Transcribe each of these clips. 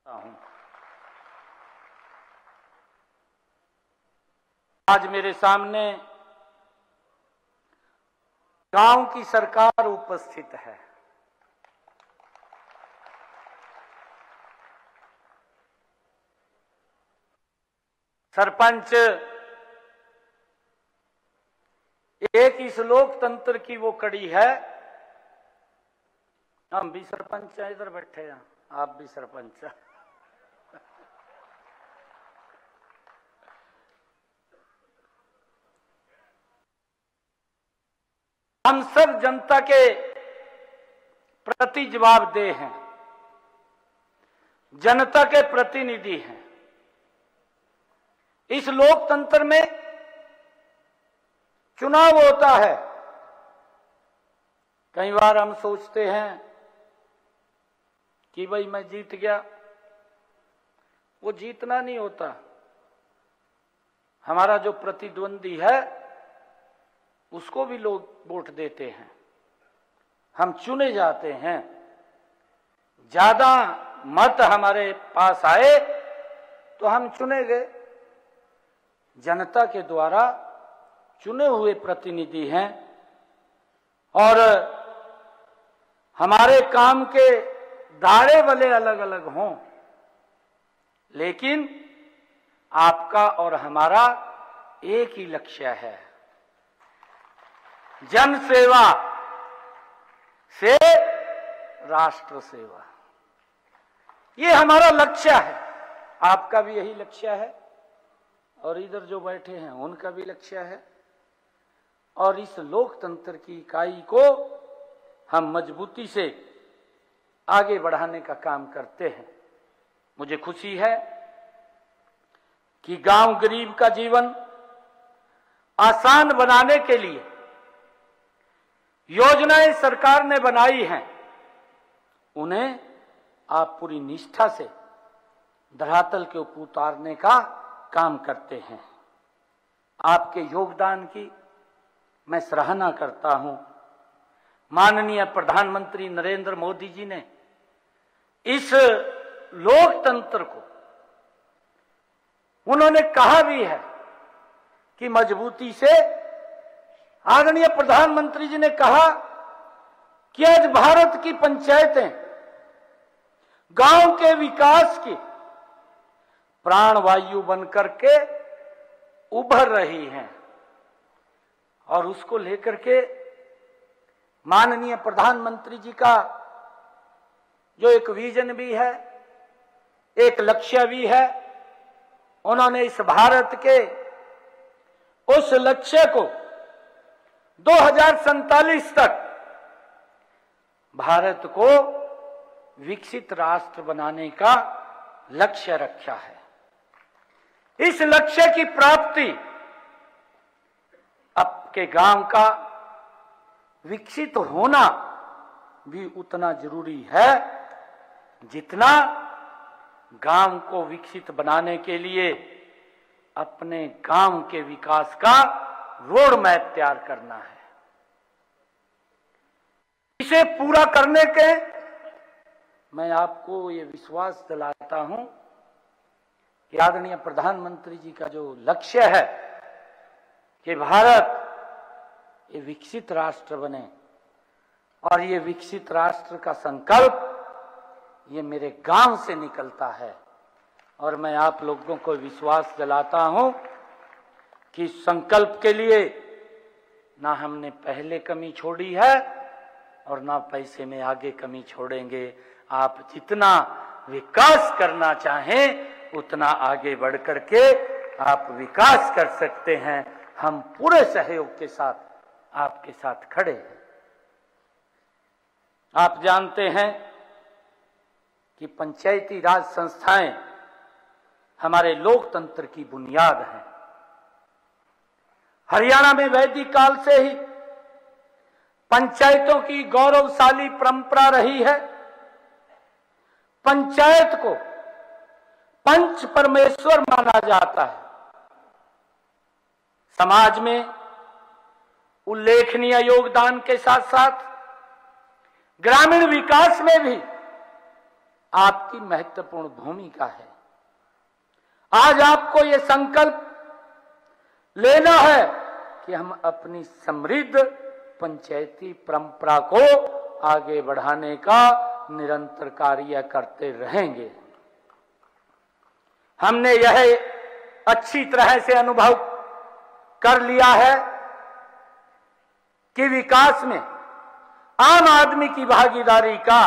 हूं। आज मेरे सामने गांव की सरकार उपस्थित है। सरपंच एक इस लोकतंत्र की वो कड़ी है। हम भी सरपंच हैं, इधर बैठे हैं, आप भी सरपंच हैं। हम सब जनता के प्रति जवाबदेह हैं, जनता के प्रतिनिधि हैं। इस लोकतंत्र में चुनाव होता है। कई बार हम सोचते हैं कि भाई मैं जीत गया। वो जीतना नहीं होता। हमारा जो प्रतिद्वंदी है उसको भी लोग वोट देते हैं। हम चुने जाते हैं। ज्यादा मत हमारे पास आए तो हम चुने गए। जनता के द्वारा चुने हुए प्रतिनिधि हैं और हमारे काम के दायरे वाले अलग अलग हों, लेकिन आपका और हमारा एक ही लक्ष्य है, जन सेवा से राष्ट्र सेवा। ये हमारा लक्ष्य है। आपका भी यही लक्ष्य है और इधर जो बैठे हैं उनका भी लक्ष्य है। और इस लोकतंत्र की इकाई को हम मजबूती से आगे बढ़ाने का काम करते हैं। मुझे खुशी है कि गांव गरीब का जीवन आसान बनाने के लिए योजनाएं सरकार ने बनाई हैं, उन्हें आप पूरी निष्ठा से धरातल के ऊपर उतारने का काम करते हैं। आपके योगदान की मैं सराहना करता हूं। माननीय प्रधानमंत्री नरेंद्र मोदी जी ने इस लोकतंत्र को उन्होंने कहा भी है कि मजबूती से, आदरणीय प्रधानमंत्री जी ने कहा कि आज भारत की पंचायतें गांव के विकास की प्राणवायु बनकर के उभर रही हैं और उसको लेकर के माननीय प्रधानमंत्री जी का जो एक विजन भी है, एक लक्ष्य भी है, उन्होंने इस भारत के उस लक्ष्य को 2047 तक भारत को विकसित राष्ट्र बनाने का लक्ष्य रखा है। इस लक्ष्य की प्राप्ति आपके गांव का विकसित होना भी उतना जरूरी है जितना गांव को विकसित बनाने के लिए अपने गांव के विकास का रोड मैप तैयार करना है। इसे पूरा करने के मैं आपको ये विश्वास दिलाता हूं कि आदरणीय प्रधानमंत्री जी का जो लक्ष्य है कि भारत ये विकसित राष्ट्र बने, और ये विकसित राष्ट्र का संकल्प ये मेरे गांव से निकलता है। और मैं आप लोगों को विश्वास दिलाता हूं कि संकल्प के लिए ना हमने पहले कमी छोड़ी है और ना पैसे में आगे कमी छोड़ेंगे। आप जितना विकास करना चाहें उतना आगे बढ़ करके आप विकास कर सकते हैं। हम पूरे सहयोग के साथ आपके साथ खड़े हैं। आप जानते हैं कि पंचायती राज संस्थाएं हमारे लोकतंत्र की बुनियाद हैं। हरियाणा में वैदिक काल से ही पंचायतों की गौरवशाली परंपरा रही है। पंचायत को पंच परमेश्वर माना जाता है। समाज में उल्लेखनीय योगदान के साथ साथ ग्रामीण विकास में भी आपकी महत्वपूर्ण भूमिका है। आज आपको ये संकल्प लेना है कि हम अपनी समृद्ध पंचायती परंपरा को आगे बढ़ाने का निरंतर कार्य करते रहेंगे। हमने यह अच्छी तरह से अनुभव कर लिया है कि विकास में आम आदमी की भागीदारी का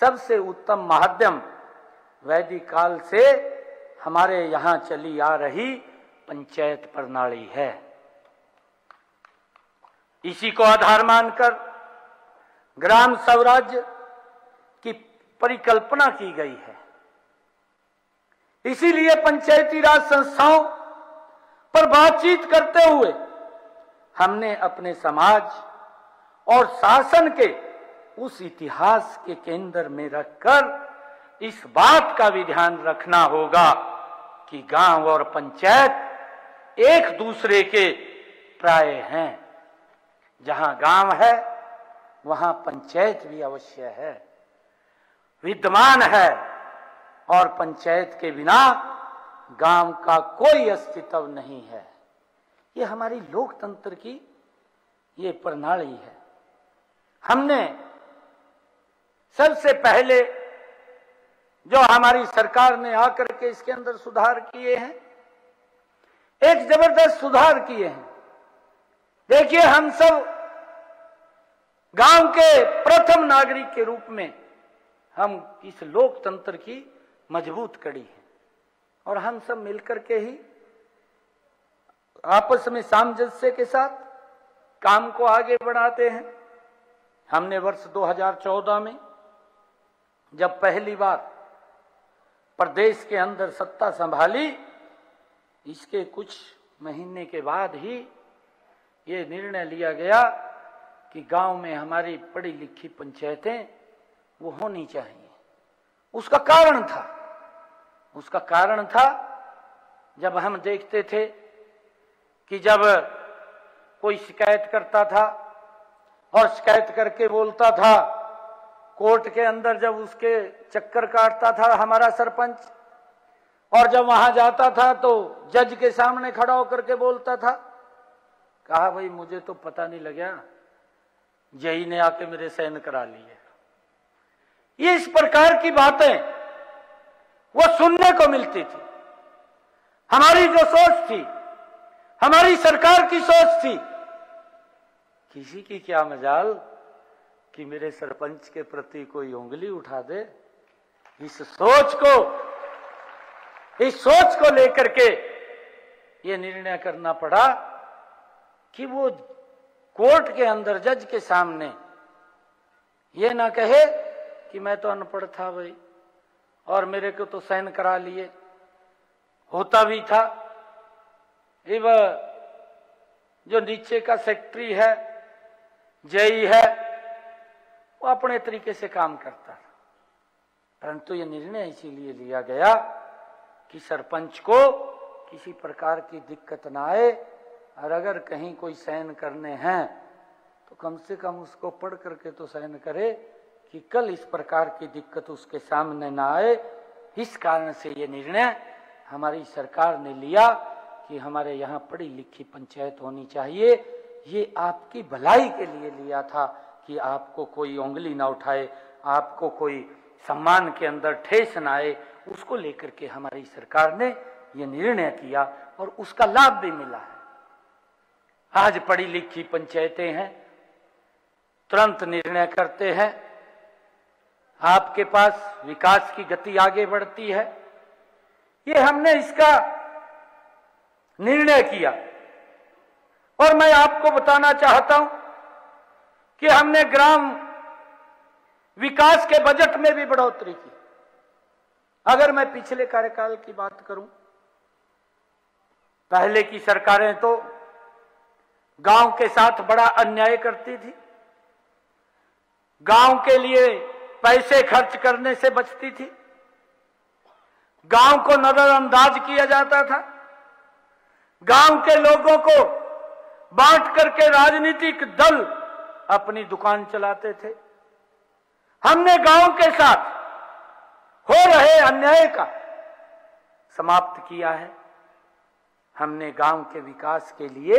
सबसे उत्तम माध्यम वैदिक काल से हमारे यहां चली आ रही पंचायत प्रणाली है। इसी को आधार मानकर ग्राम स्वराज्य की परिकल्पना की गई है। इसीलिए पंचायती राज संस्थाओं पर बातचीत करते हुए हमने अपने समाज और शासन के उस इतिहास के केंद्र में रखकर इस बात का भी ध्यान रखना होगा कि गांव और पंचायत एक दूसरे के प्राय हैं। जहां गांव है वहां पंचायत भी अवश्य है, विद्यमान है, और पंचायत के बिना गांव का कोई अस्तित्व नहीं है। ये हमारी लोकतंत्र की ये प्रणाली है। हमने सबसे पहले जो हमारी सरकार ने आकर के इसके अंदर सुधार किए हैं, एक जबरदस्त सुधार किए हैं। देखिए, हम सब गांव के प्रथम नागरिक के रूप में हम इस लोकतंत्र की मजबूत कड़ी है और हम सब मिलकर के ही आपस में सामंजस्य के साथ काम को आगे बढ़ाते हैं। हमने वर्ष 2014 में जब पहली बार प्रदेश के अंदर सत्ता संभाली, इसके कुछ महीने के बाद ही ये निर्णय लिया गया कि गांव में हमारी पढ़ी लिखी पंचायतें वो होनी चाहिए। उसका कारण था जब हम देखते थे कि जब कोई शिकायत करता था और शिकायत करके बोलता था, कोर्ट के अंदर जब उसके चक्कर काटता था हमारा सरपंच, और जब वहां जाता था तो जज के सामने खड़ा होकर के बोलता था, कहा भाई मुझे तो पता नहीं लगा, जज ने आके मेरे साइन करा लिए। ये इस प्रकार की बातें वो सुनने को मिलती थी। हमारी जो सोच थी, हमारी सरकार की सोच थी, किसी की क्या मजाल कि मेरे सरपंच के प्रति कोई उंगली उठा दे। इस सोच को लेकर के ये निर्णय करना पड़ा कि वो कोर्ट के अंदर जज के सामने ये ना कहे कि मैं तो अनपढ़ था भाई और मेरे को तो साइन करा लिए। होता भी था, जो नीचे का सेक्रेटरी है, जेई है, वो अपने तरीके से काम करता था। परंतु ये निर्णय इसीलिए लिया गया कि सरपंच को किसी प्रकार की दिक्कत ना आए, और अगर कहीं कोई साइन करने हैं तो कम से कम उसको पढ़ करके तो साइन करे कि कल इस प्रकार की दिक्कत उसके सामने ना आए। इस कारण से ये निर्णय हमारी सरकार ने लिया कि हमारे यहाँ पढ़ी लिखी पंचायत होनी चाहिए। ये आपकी भलाई के लिए लिया था कि आपको कोई उंगली ना उठाए, आपको कोई सम्मान के अंदर ठेस ना आए। उसको लेकर के हमारी सरकार ने ये निर्णय किया और उसका लाभ भी मिला है। आज पढ़ी लिखी पंचायतें हैं, तुरंत निर्णय करते हैं, आपके पास विकास की गति आगे बढ़ती है। ये हमने इसका निर्णय किया और मैं आपको बताना चाहता हूं कि हमने ग्राम विकास के बजट में भी बढ़ोतरी की। अगर मैं पिछले कार्यकाल की बात करूं, पहले की सरकारें तो गांव के साथ बड़ा अन्याय करती थी, गांव के लिए पैसे खर्च करने से बचती थी, गांव को नजरअंदाज किया जाता था, गांव के लोगों को बांट करके राजनीतिक दल अपनी दुकान चलाते थे। हमने गांव के साथ हो रहे अन्याय का समाप्त किया है। हमने गांव के विकास के लिए